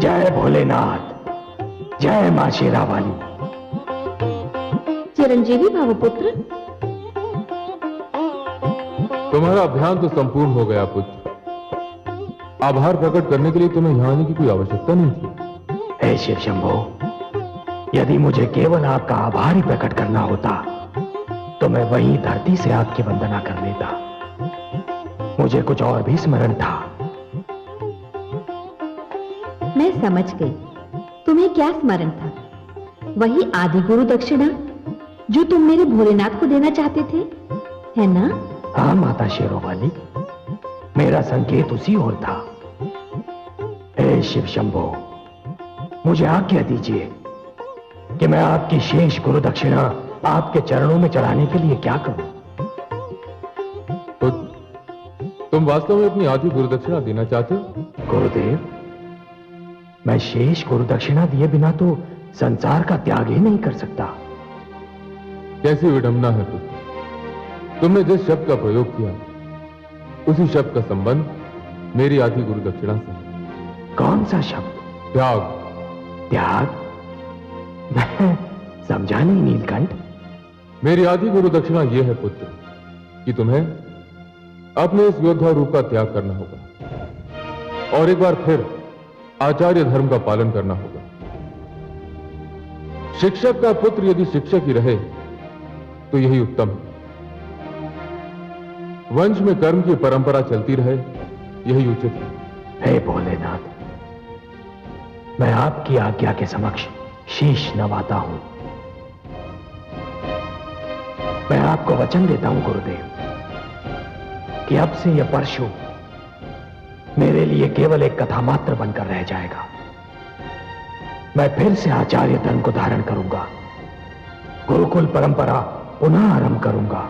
जय भोलेनाथ, जय मां शेरावाली। चिरंजीवी भावपुत्र, तुम्हारा अभियान तो संपूर्ण हो गया पुत्र। आभार प्रकट करने के लिए तुम्हें यहां आने की कोई आवश्यकता नहीं थी। हे शिव शंभो, यदि मुझे केवल आपका आभार ही प्रकट करना होता तो मैं वहीं धरती से आपकी वंदना कर लेता। मुझे कुछ और भी स्मरण था। मैं समझ गई तुम्हें क्या स्मरण था। वही आदि गुरु दक्षिणा जो तुम मेरे भोलेनाथ को देना चाहते थे, है ना? हाँ माता शेरोवाली, मेरा संकेत उसी ओर था। हे शिव शंभो, मुझे आज्ञा दीजिए कि मैं आपकी शेष गुरु दक्षिणा आपके चरणों में चढ़ाने के लिए क्या करूं? तो तुम वास्तव में अपनी आधी गुरु दक्षिणा देना चाहते हो? गुरुदेव, मैं शेष गुरु दक्षिणा दिए बिना तो संसार का त्याग ही नहीं कर सकता। कैसी विडंबना है पुत्र। तुमने जिस शब्द का प्रयोग किया उसी शब्द का संबंध मेरी आधी गुरु दक्षिणा से है। कौन सा शब्द? त्याग। त्याग? मैं समझा नहीं नीलकंठ। मेरी आधी गुरु दक्षिणा यह है पुत्र कि तुम्हें अपने इस योद्धा रूप का त्याग करना होगा और एक बार फिर आचार्य धर्म का पालन करना होगा। शिक्षक का पुत्र यदि शिक्षक ही रहे तो यही उत्तम है। वंश में कर्म की परंपरा चलती रहे, यही उचित है। हे भोलेनाथ, मैं आपकी आज्ञा के समक्ष शीश नवाता हूं। मैं आपको वचन देता हूं गुरुदेव कि अब से यह परशु मेरे लिए केवल एक कथा मात्र बनकर रह जाएगा। मैं फिर से आचार्य धर्म को धारण करूंगा, गुरुकुल परंपरा पुनः आरंभ करूंगा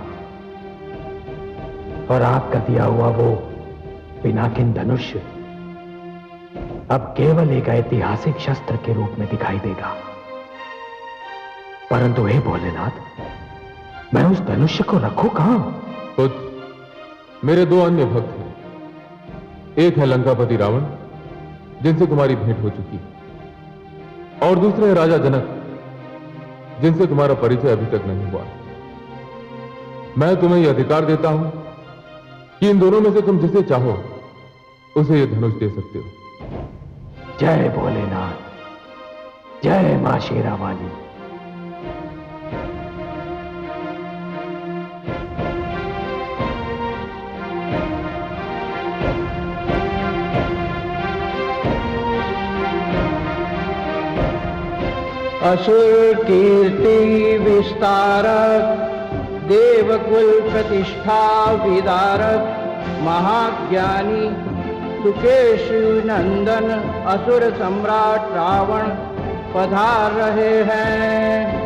और आपका दिया हुआ वो पिनाकिन धनुष अब केवल एक ऐतिहासिक शस्त्र के रूप में दिखाई देगा। परंतु हे भोलेनाथ, मैं उस धनुष्य को रखूं कहां? पुत्र, मेरे दो अन्य भक्त हैं। एक है लंकापति रावण, जिनसे तुम्हारी भेंट हो चुकी है, और दूसरे है राजा जनक, जिनसे तुम्हारा परिचय अभी तक नहीं हुआ। मैं तुम्हें यह अधिकार देता हूं कि इन दोनों में से तुम जिसे चाहो उसे यह धनुष दे सकते हो। जय भोलेनाथ, जय मां शेरावाली। असुर कीर्ति विस्तारक, देवकुल प्रतिष्ठा विदारक, महाज्ञानी सुकेशु नंदन असुर सम्राट रावण पधार रहे हैं।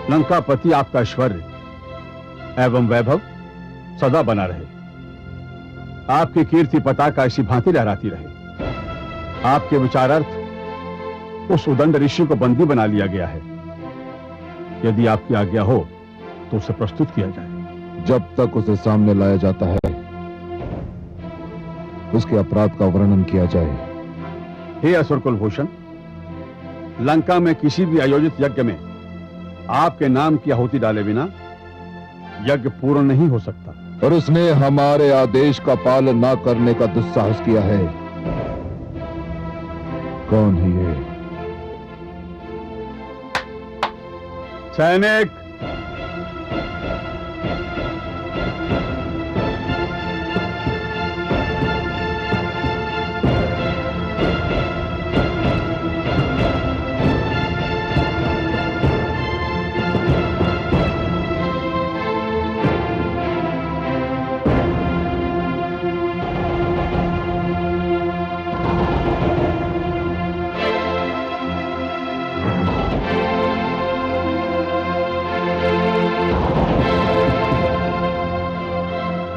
लंकापति, आपका ऐश्वर्य एवं वैभव सदा बना रहे। आपकी कीर्ति पताका ऐसी भांति लहराती रहे। आपके विचारार्थ उस उदंड ऋषि को बंदी बना लिया गया है। यदि आपकी आज्ञा हो तो उसे प्रस्तुत किया जाए। जब तक उसे सामने लाया जाता है उसके अपराध का वर्णन किया जाए। हे असुर कुलभूषण, लंका में किसी भी आयोजित यज्ञ में आपके नाम की आहुति डाले बिना यज्ञ पूर्ण नहीं हो सकता। और उसने हमारे आदेश का पालन न करने का दुस्साहस किया है। कौन है ये? सैनिक,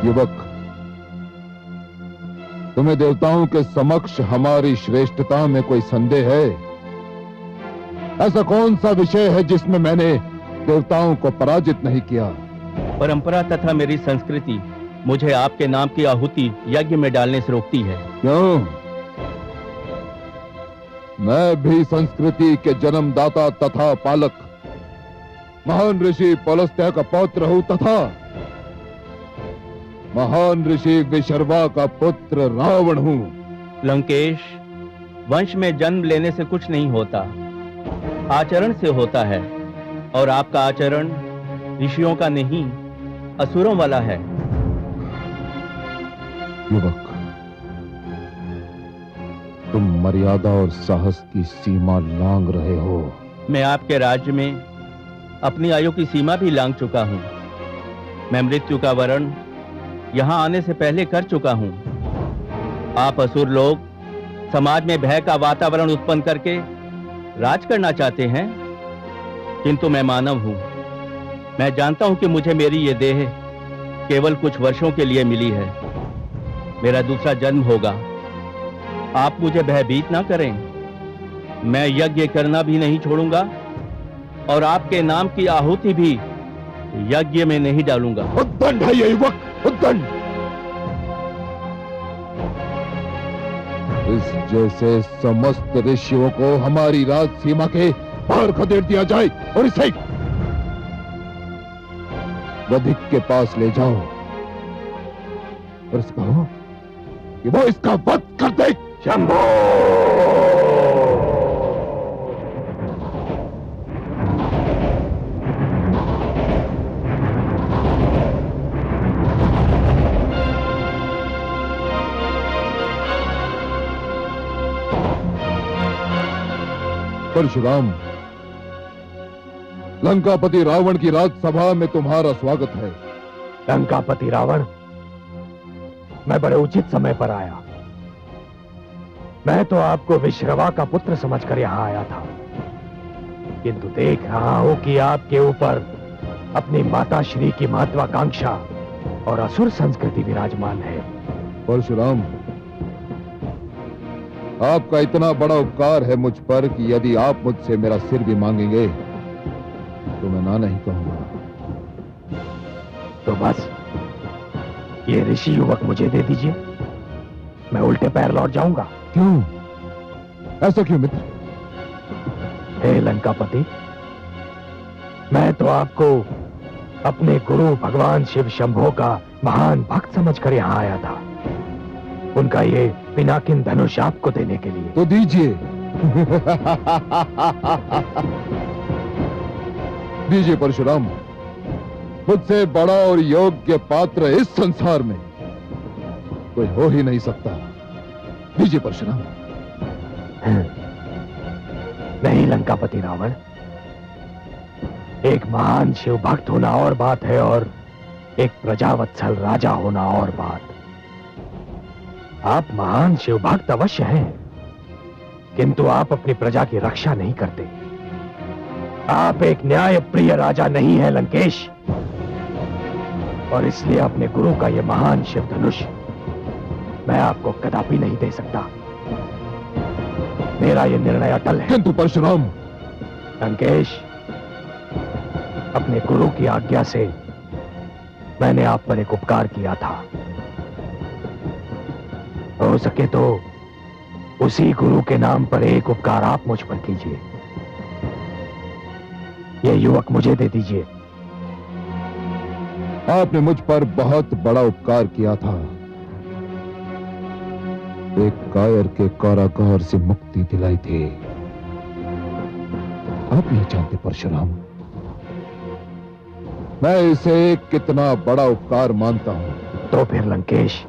युवक, तुम्हें देवताओं के समक्ष हमारी श्रेष्ठता में कोई संदेह है? ऐसा कौन सा विषय है जिसमें मैंने देवताओं को पराजित नहीं किया? परंपरा तथा मेरी संस्कृति मुझे आपके नाम की आहुति यज्ञ में डालने से रोकती है। क्यों? मैं भी संस्कृति के जन्मदाता तथा पालक महान ऋषि पुलस्त्य का पौत्र हूं तथा महान ऋषि विशर्वा का पुत्र रावण हूं। लंकेश, वंश में जन्म लेने से कुछ नहीं होता, आचरण से होता है, और आपका आचरण ऋषियों का नहीं असुरों वाला है। युवक, तुम मर्यादा और साहस की सीमा लांघ रहे हो। मैं आपके राज्य में अपनी आयु की सीमा भी लांघ चुका हूं। मैं मृत्यु का वरण यहां आने से पहले कर चुका हूं। आप असुर लोग समाज में भय का वातावरण उत्पन्न करके राज करना चाहते हैं, किंतु मैं मानव हूं। मैं जानता हूं कि मुझे मेरी ये देह केवल कुछ वर्षों के लिए मिली है। मेरा दूसरा जन्म होगा। आप मुझे भयभीत ना करें। मैं यज्ञ करना भी नहीं छोड़ूंगा और आपके नाम की आहुति भी यज्ञ में नहीं डालूंगा। उद्दंड है ये युवक, उद्दंड। इस जैसे समस्त ऋषियों को हमारी राज सीमा के बाहर खदेड़ दिया जाए और इसे वधिक के पास ले जाओ और इसको कहो कि वो इसका वध कर दे। शंभो! परशुराम, लंकापति रावण की राजसभा में तुम्हारा स्वागत है। लंकापति रावण, मैं बड़े उचित समय पर आया। मैं तो आपको विश्रवा का पुत्र समझकर यहां आया था, किंतु देख रहा हूं कि आपके ऊपर अपनी माता श्री की महत्वाकांक्षा और असुर संस्कृति विराजमान है। परशुराम, आपका इतना बड़ा उपकार है मुझ पर कि यदि आप मुझसे मेरा सिर भी मांगेंगे तो मैं ना नहीं कहूंगा। तो बस ये ऋषि युवक मुझे दे दीजिए, मैं उल्टे पैर लौट जाऊंगा। क्यों? ऐसा क्यों मित्र? हे लंकापति, मैं तो आपको अपने गुरु भगवान शिव शंभो का महान भक्त समझकर यहां आया था, उनका ये पिनाकिन धनुष आपको देने के लिए। तो दीजिए। दीजिए परशुराम, मुझसे बड़ा और योग्य पात्र इस संसार में कोई हो ही नहीं सकता। दीजिए परशुराम। नहीं लंकापति रावण, एक महान शिव भक्त होना और बात है और एक प्रजावत्सल राजा होना और बात। आप महान शिव भक्त अवश्य हैं, किंतु आप अपनी प्रजा की रक्षा नहीं करते। आप एक न्याय प्रिय राजा नहीं है लंकेश, और इसलिए अपने गुरु का यह महान शिव धनुष मैं आपको कदापि नहीं दे सकता। मेरा यह निर्णय अटल है। किंतु परशुराम। लंकेश, अपने गुरु की आज्ञा से मैंने आप पर एक उपकार किया था। हो सके तो उसी गुरु के नाम पर एक उपकार आप मुझ पर कीजिए। यह युवक मुझे दे दीजिए। आपने मुझ पर बहुत बड़ा उपकार किया था। एक कायर के कारागार से मुक्ति दिलाई थी। आप नहीं जानते परशुराम, मैं इसे कितना बड़ा उपकार मानता हूं। तो फिर लंकेश,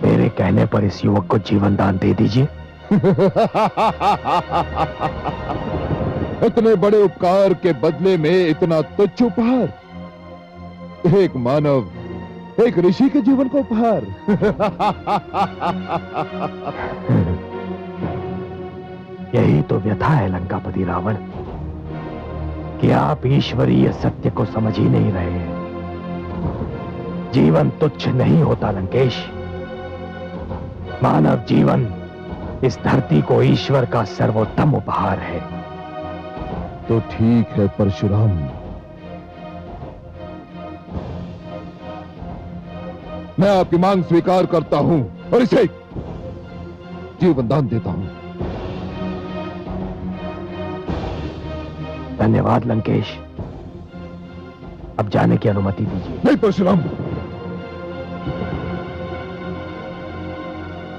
मेरे कहने पर इस युवक को जीवन दान दे दीजिए। इतने बड़े उपकार के बदले में इतना तुच्छ उपहार? एक मानव, एक ऋषि के जीवन का उपहार। यही तो व्यथा है लंकापति रावण, कि आप ईश्वरीय सत्य को समझ ही नहीं रहे हैं। जीवन तुच्छ नहीं होता लंकेश, मानव जीवन इस धरती को ईश्वर का सर्वोत्तम उपहार है। तो ठीक है परशुराम, मैं आपकी मांग स्वीकार करता हूं और इसे जीवन दान देता हूं। धन्यवाद लंकेश, अब जाने की अनुमति दीजिए। नहीं परशुराम,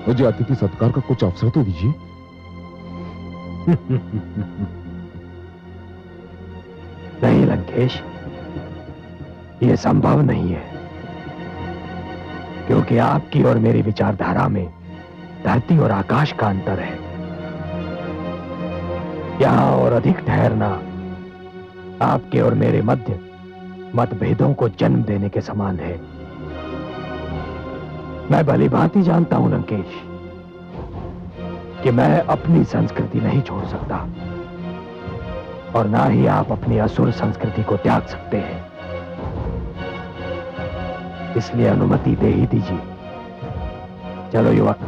मुझे अतिथि सत्कार का कुछ अवसर तो दीजिए। नहीं लंकेश, यह संभव नहीं है, क्योंकि आपकी और मेरी विचारधारा में धरती और आकाश का अंतर है। यहां और अधिक ठहरना आपके और मेरे मध्य मतभेदों को जन्म देने के समान है। मैं भलीभांति जानता हूं लंकेश कि मैं अपनी संस्कृति नहीं छोड़ सकता और ना ही आप अपनी असुर संस्कृति को त्याग सकते हैं। इसलिए अनुमति दे ही दीजिए। चलो युवक।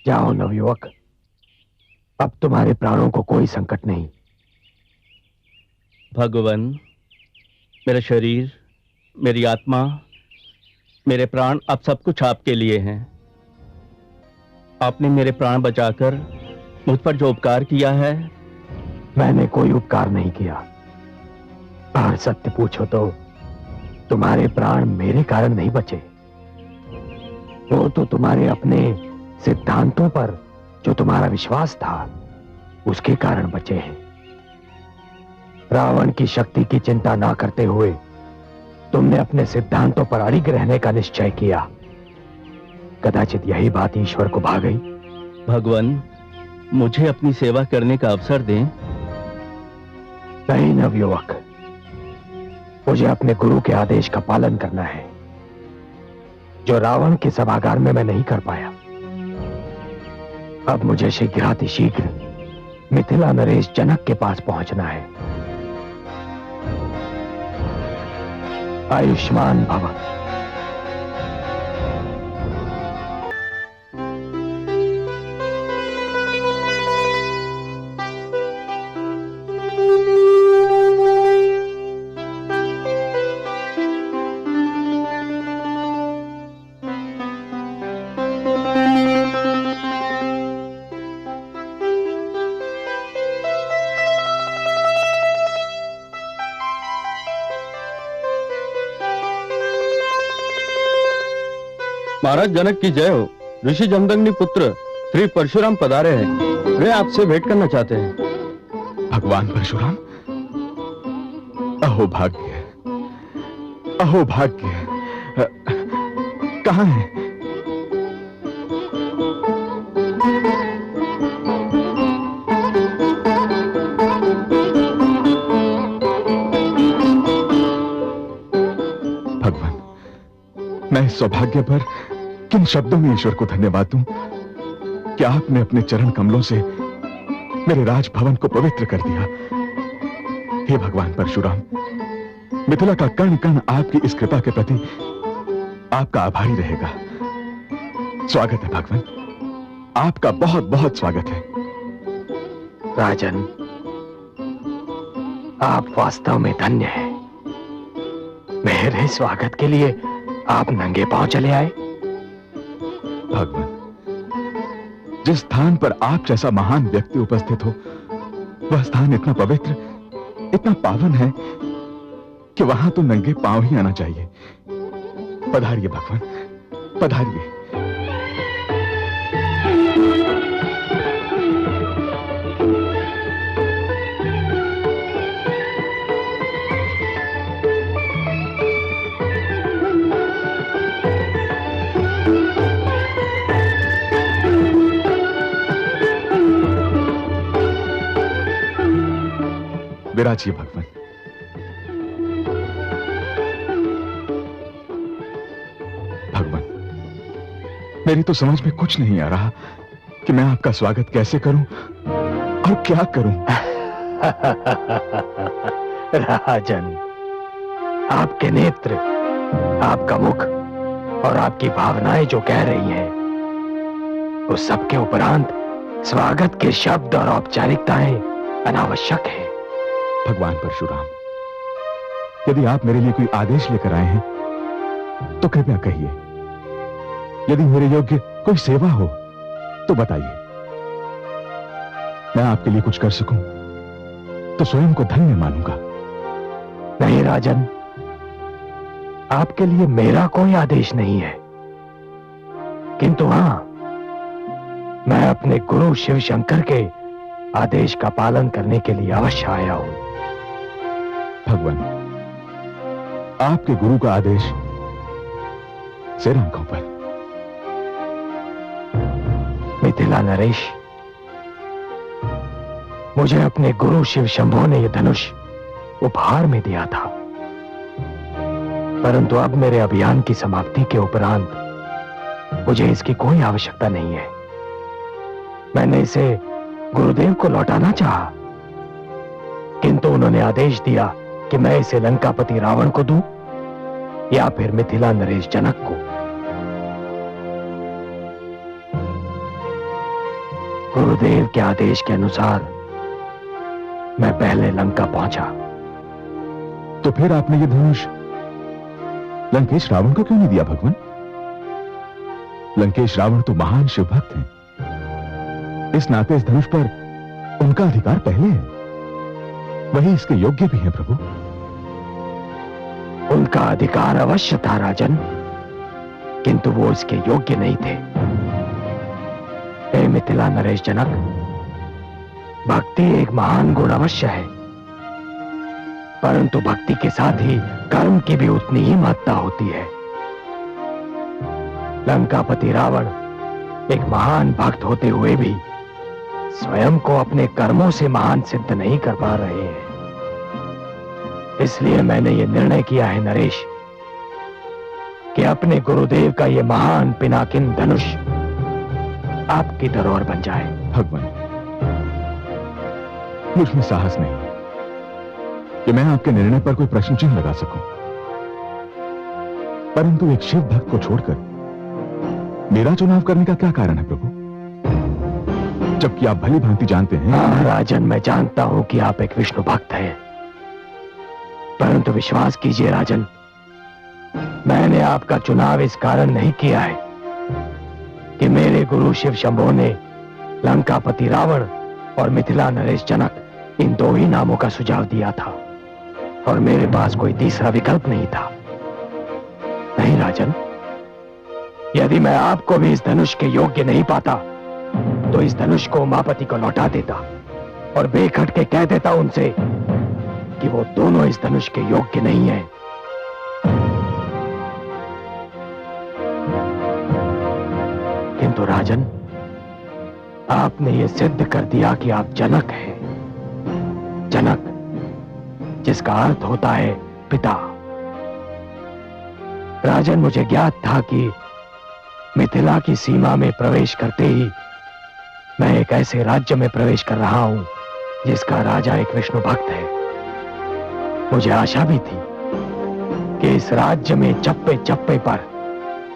जाओ नवयुवक, अब तुम्हारे प्राणों को कोई संकट नहीं। भगवान, मेरा शरीर, मेरी आत्मा, मेरे प्राण अब सब कुछ आपके लिए हैं। आपने मेरे प्राण बचाकर मुझ पर जो उपकार किया है। मैंने कोई उपकार नहीं किया, और सत्य पूछो तो तुम्हारे प्राण मेरे कारण नहीं बचे, वो तो तुम्हारे अपने सिद्धांतों पर जो तुम्हारा विश्वास था उसके कारण बचे हैं। रावण की शक्ति की चिंता ना करते हुए तुमने अपने सिद्धांतों पर अड़िग रहने का निश्चय किया। कदाचित यही बात ईश्वर को भा गई। भगवान, मुझे अपनी सेवा करने का अवसर दें। नहीं नवयुवक, मुझे अपने गुरु के आदेश का पालन करना है, जो रावण के सभागार में मैं नहीं कर पाया। अब मुझे शीघ्रातिशीघ्र मिथिला नरेश जनक के पास पहुंचना है। आयुष्मान भव। महाराज जनक की जय हो। ऋषि जमदग्नि पुत्र श्री परशुराम पधारे हैं। वे आपसे भेंट करना चाहते हैं। भगवान परशुराम, अहो भाग्य, अहो भाग्य। कहां है? भगवान, मैं इस सौभाग्य पर किन शब्दों में ईश्वर को धन्यवाद दूं कि आपने अपने चरण कमलों से मेरे राजभवन को पवित्र कर दिया। हे भगवान परशुराम, मिथिला का कण कण आपकी इस कृपा के प्रति आपका आभारी रहेगा। स्वागत है भगवान, आपका बहुत बहुत स्वागत है। राजन, आप वास्तव में धन्य हैं। मेरे स्वागत के लिए आप नंगे पांव चले आए। भगवान, जिस स्थान पर आप जैसा महान व्यक्ति उपस्थित हो, वह स्थान इतना पवित्र, इतना पावन है कि वहां तो नंगे पांव ही आना चाहिए। पधारिए भगवान, पधारिए। जाचिए भगवान। भगवान, मेरी तो समझ में कुछ नहीं आ रहा कि मैं आपका स्वागत कैसे करूं और क्या करूं। राजन, आपके नेत्र, आपका मुख और आपकी भावनाएं जो कह रही हैं, उस सबके उपरांत स्वागत के शब्द और औपचारिकताएं अनावश्यक हैं। भगवान परशुराम, यदि आप मेरे लिए कोई आदेश लेकर आए हैं तो कृपया कहिए। यदि मेरे योग्य कोई सेवा हो तो बताइए। मैं आपके लिए कुछ कर सकूं तो स्वयं को धन्य मानूंगा। नहीं राजन, आपके लिए मेरा कोई आदेश नहीं है, किंतु हां, मैं अपने गुरु शिव शंकर के आदेश का पालन करने के लिए अवश्य आया हूं। भगवान, आपके गुरु का आदेश सिर आंखों पर। मिथिला नरेश, मुझे अपने गुरु शिव शंभो ने यह धनुष उपहार में दिया था, परंतु अब मेरे अभियान की समाप्ति के उपरांत मुझे इसकी कोई आवश्यकता नहीं है। मैंने इसे गुरुदेव को लौटाना चाहा, किंतु उन्होंने आदेश दिया कि मैं इसे लंकापति रावण को दूं या फिर मिथिला नरेश जनक को। गुरुदेव के आदेश के अनुसार मैं पहले लंका पहुंचा। तो फिर आपने यह धनुष लंकेश रावण को क्यों नहीं दिया भगवान? लंकेश रावण तो महान शिव भक्त हैं। इस नाते इस धनुष पर उनका अधिकार पहले है, वही इसके योग्य भी हैं प्रभु। उनका अधिकार अवश्य था राजन, किंतु वो इसके योग्य नहीं थे। हे मिथिला नरेश जनक, भक्ति एक महान गुण अवश्य है, परंतु भक्ति के साथ ही कर्म की भी उतनी ही महत्ता होती है। लंकापति रावण एक महान भक्त होते हुए भी स्वयं को अपने कर्मों से महान सिद्ध नहीं कर पा रहे हैं। इसलिए मैंने यह निर्णय किया है नरेश कि अपने गुरुदेव का यह महान पिनाकिन धनुष आपकी धरोहर बन जाए। भगवान, मुझ में साहस नहीं कि मैं आपके निर्णय पर कोई प्रश्न चिन्ह लगा सकूं, परंतु एक शिव भक्त को छोड़कर मेरा चुनाव करने का क्या कारण है प्रभु? जबकि आप भली भांति जानते हैं। हाँ राजन, मैं जानता हूं कि आप एक विष्णु भक्त हैं, परंतु विश्वास कीजिए राजन, मैंने आपका चुनाव इस कारण नहीं किया है कि मेरे गुरु शिव शंभो ने लंकापति रावण और मिथिला नरेश जनक इन दो ही नामों का सुझाव दिया था और मेरे पास कोई तीसरा विकल्प नहीं था। नहीं राजन, यदि मैं आपको भी इस धनुष के योग्य नहीं पाता तो इस धनुष को उमापति को लौटा देता और बेखट के कह देता उनसे कि वो दोनों इस धनुष के योग्य नहीं हैं। किंतु राजन, आपने ये सिद्ध कर दिया कि आप जनक हैं। जनक, जिसका अर्थ होता है पिता। राजन, मुझे ज्ञात था कि मिथिला की सीमा में प्रवेश करते ही मैं एक ऐसे राज्य में प्रवेश कर रहा हूं जिसका राजा एक विष्णु भक्त है। मुझे आशा भी थी कि इस राज्य में चप्पे चप्पे पर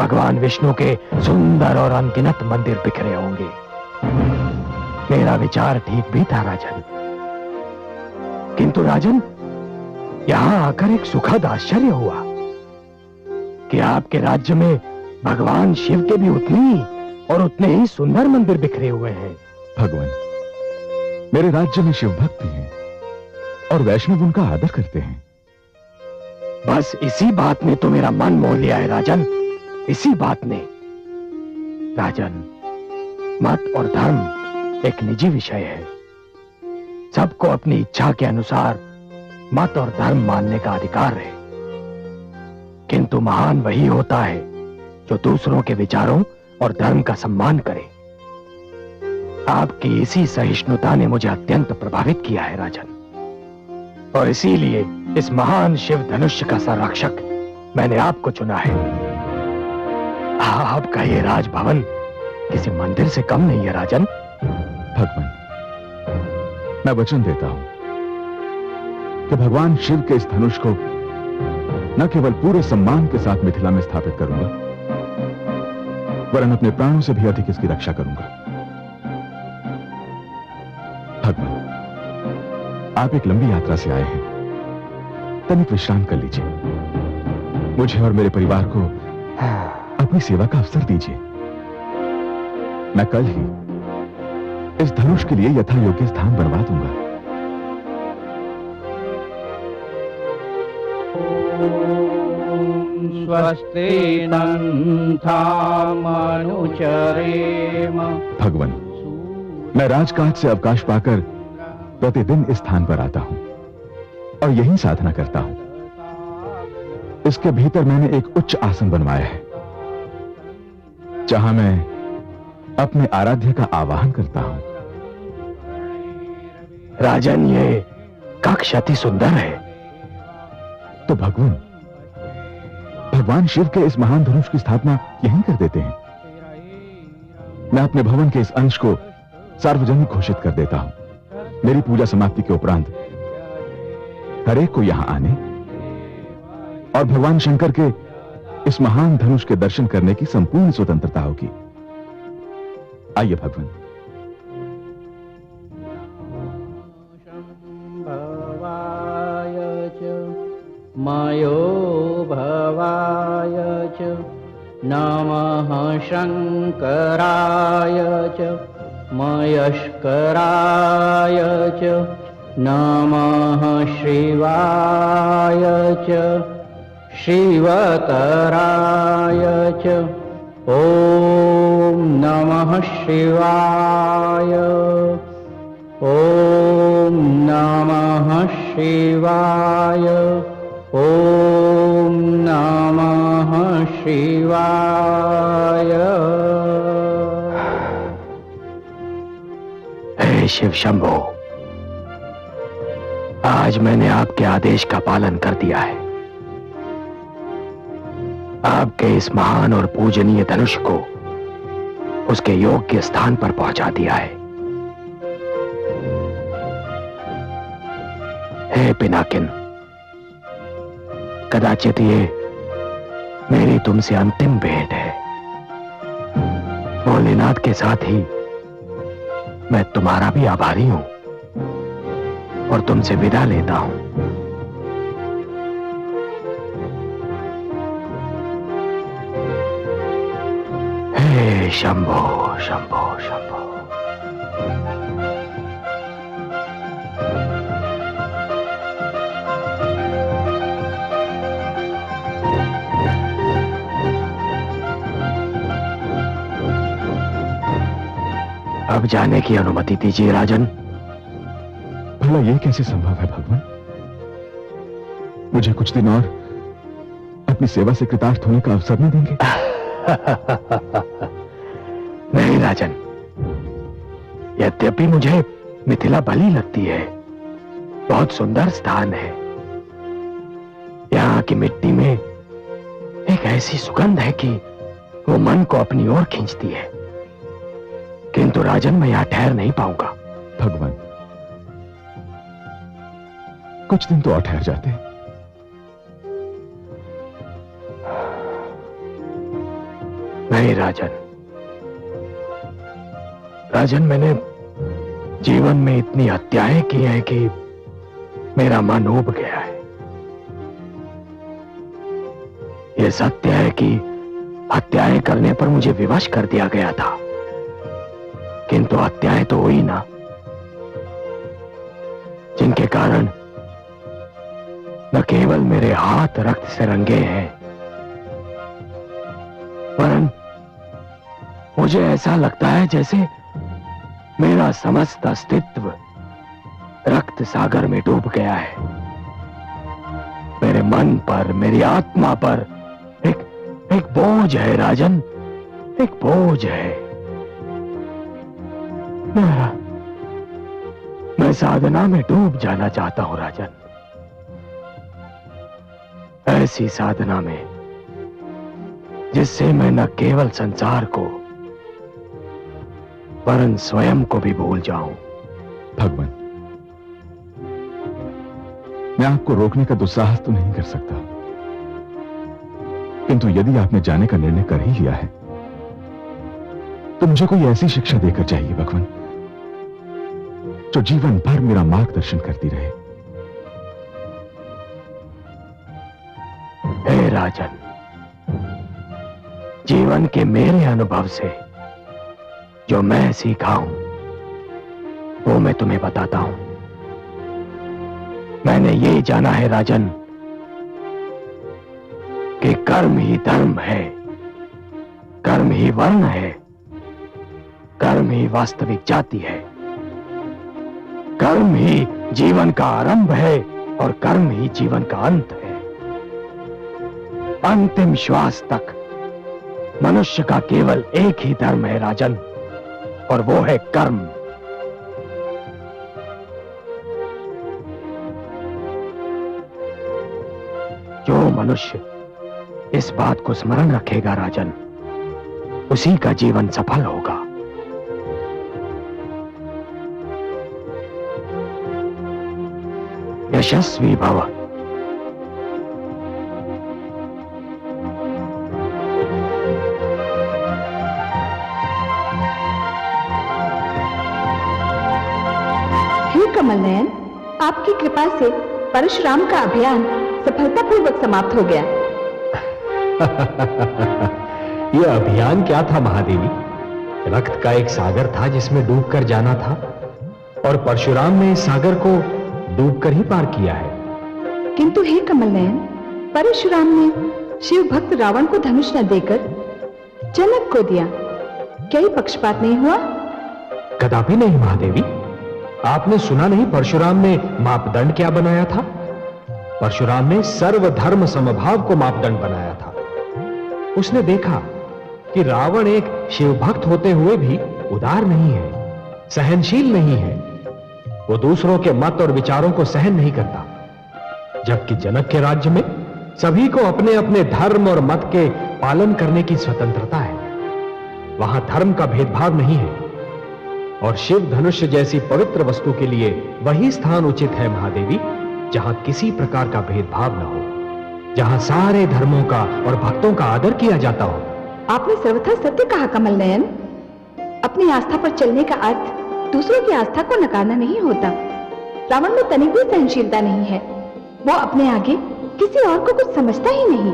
भगवान विष्णु के सुंदर और अनगिनत मंदिर बिखरे होंगे। मेरा विचार ठीक भी था राजन, किंतु राजन, यहां आकर एक सुखद आश्चर्य हुआ कि आपके राज्य में भगवान शिव के भी उतने ही सुंदर मंदिर बिखरे हुए हैं। भगवान, मेरे राज्य में शिव भक्त भी हैं और वैष्णव उनका आदर करते हैं। बस इसी बात ने तो मेरा मन मोह लिया है राजन, इसी बात ने। राजन, मत और धर्म एक निजी विषय है। सबको अपनी इच्छा के अनुसार मत और धर्म मानने का अधिकार है, किंतु महान वही होता है जो दूसरों के विचारों और धर्म का सम्मान करे। आपकी इसी सहिष्णुता ने मुझे अत्यंत प्रभावित किया है राजन, और इसीलिए इस महान शिव धनुष का संरक्षक मैंने आपको चुना है। आपका ये राजभवन किसी मंदिर से कम नहीं है राजन। भगवान, मैं वचन देता हूं कि भगवान शिव के इस धनुष को न केवल पूरे सम्मान के साथ मिथिला में स्थापित करूंगा, वरन अपने प्राणों से भी अधिक इसकी रक्षा करूंगा। भगवान, आप एक लंबी यात्रा से आए हैं, तनिक विश्राम कर लीजिए। मुझे और मेरे परिवार को अपनी सेवा का अवसर दीजिए। मैं कल ही इस धनुष के लिए यथा योग्य स्थान बनवा दूंगा। स्वस्ति नन्थामनुचरेम। भगवान, मैं राजकाज से अवकाश पाकर प्रतिदिन इस स्थान पर आता हूं और यही साधना करता हूं। इसके भीतर मैंने एक उच्च आसन बनवाया है, जहां मैं अपने आराध्य का आवाहन करता हूं। राजन, ये कक्ष अति सुंदर है। तो भगवान शिव के इस महान धनुष की स्थापना यहीं कर देते हैं। मैं अपने भवन के इस अंश को सार्वजनिक घोषित कर देता हूं। मेरी पूजा समाप्ति के उपरांत हर एक को यहां आने और भगवान शंकर के इस महान धनुष के दर्शन करने की संपूर्ण स्वतंत्रता होगी। आइए भगवान। मयो भवाय च नमः शंकराय च मयस्कराय च नमः शिवाय च शिवतराय च ॐ नमः शिवाय। ॐ नमः शिवाय। ॐ नमः शिवाय। हे शिव शंभो, आज मैंने आपके आदेश का पालन कर दिया है। आपके इस महान और पूजनीय धनुष को उसके योग्य स्थान पर पहुंचा दिया है। हे पिनाकिन, कदाचित ये मेरी तुमसे अंतिम भेंट है। भोलेनाथ के साथ ही मैं तुम्हारा भी आभारी हूं और तुमसे विदा लेता हूं। हे शंभो शंभो शंभो। अब जाने की अनुमति दीजिए राजन। भला यह कैसे संभव है भगवान? मुझे कुछ दिन और अपनी सेवा से कृतार्थ होने का अवसर नहीं देंगे? नहीं राजन, यद्यपि मुझे मिथिला भली लगती है, बहुत सुंदर स्थान है। यहाँ की मिट्टी में एक ऐसी सुगंध है कि वो मन को अपनी ओर खींचती है। किंतु राजन, मैं यहां ठहर नहीं पाऊंगा। भगवान, कुछ दिन तो और ठहर जाते। नहीं राजन, राजन, मैंने जीवन में इतनी हत्याएं की हैं कि मेरा मन ऊब गया है। यह सत्य है कि हत्याएं करने पर मुझे विवश कर दिया गया था, किंतु हत्याएं तो हुई ना, जिनके कारण न केवल मेरे हाथ रक्त से रंगे हैं, वरन मुझे ऐसा लगता है जैसे मेरा समस्त अस्तित्व रक्त सागर में डूब गया है। मेरे मन पर, मेरी आत्मा पर एक बोझ है राजन, एक बोझ है। मैं साधना में डूब जाना चाहता हूं राजन। ऐसी साधना में जिससे मैं न केवल संसार को वरन स्वयं को भी भूल जाऊं। भगवान, मैं आपको रोकने का दुस्साहस तो नहीं कर सकता, किंतु यदि आपने जाने का निर्णय कर ही लिया है तो मुझे कोई ऐसी शिक्षा देकर चाहिए भगवान, जो जीवन भर मेरा मार्गदर्शन करती रहे। हे राजन, जीवन के मेरे अनुभव से जो मैं सीखा हूं वो मैं तुम्हें बताता हूं। मैंने ये जाना है राजन कि कर्म ही धर्म है, कर्म ही वर्ण है, कर्म ही वास्तविक जाति है, कर्म ही जीवन का आरंभ है और कर्म ही जीवन का अंत है। अंतिम श्वास तक मनुष्य का केवल एक ही धर्म है राजन, और वो है कर्म। जो मनुष्य इस बात को स्मरण रखेगा राजन, उसी का जीवन सफल होगा। यशस्वी भव। हे कमल नयन, आपकी कृपा से परशुराम का अभियान सफलतापूर्वक समाप्त हो गया। यह अभियान क्या था महादेवी? रक्त का एक सागर था जिसमें डूबकर जाना था, और परशुराम ने इस सागर को डूबकर ही पार किया है। किंतु हे कमल नयन, परशुराम ने शिव भक्त रावण को धनुष न देकर जनक को दिया। क्या ये पक्षपात नहीं हुआ? कदापि नहीं महादेवी। आपने सुना नहीं परशुराम ने मापदंड क्या बनाया था? परशुराम ने सर्वधर्म समभाव को मापदंड बनाया था। उसने देखा कि रावण एक शिव भक्त होते हुए भी उदार नहीं है, सहनशील नहीं है। वो दूसरों के मत और विचारों को सहन नहीं करता, जबकि जनक के राज्य में सभी को अपने अपने धर्म और मत के पालन करने की स्वतंत्रता है। वहां धर्म का भेदभाव नहीं है, और शिव धनुष जैसी पवित्र वस्तु के लिए वही स्थान उचित है महादेवी, जहां किसी प्रकार का भेदभाव न हो, जहां सारे धर्मों का और भक्तों का आदर किया जाता हो। आपने सर्वथा सत्य कहा कमल नयन। अपनी आस्था पर चलने का अर्थ दूसरों की आस्था को नकारना नहीं होता। रावण में तनिक भी सहनशीलता नहीं है। वो अपने आगे किसी और को कुछ समझता ही नहीं।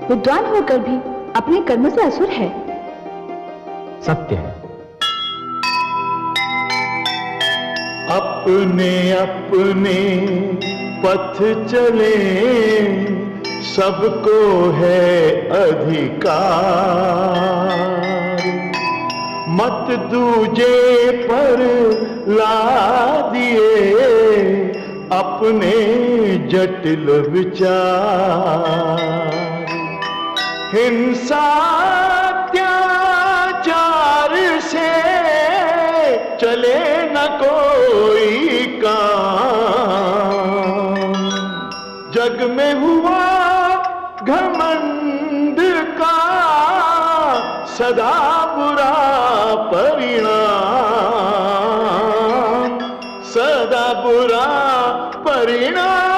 विद्वान होकर भी अपने कर्मों से असुर है। सत्य है। अपने अपने पथ चले, सबको है अधिकार। मत दूजे पर लादिए अपने जटिल विचार। हिंसा अत्याचार से चले न कोई काम। जग में हुआ घमंड का सदा बुरा परिणाम, सदा बुरा परिणाम।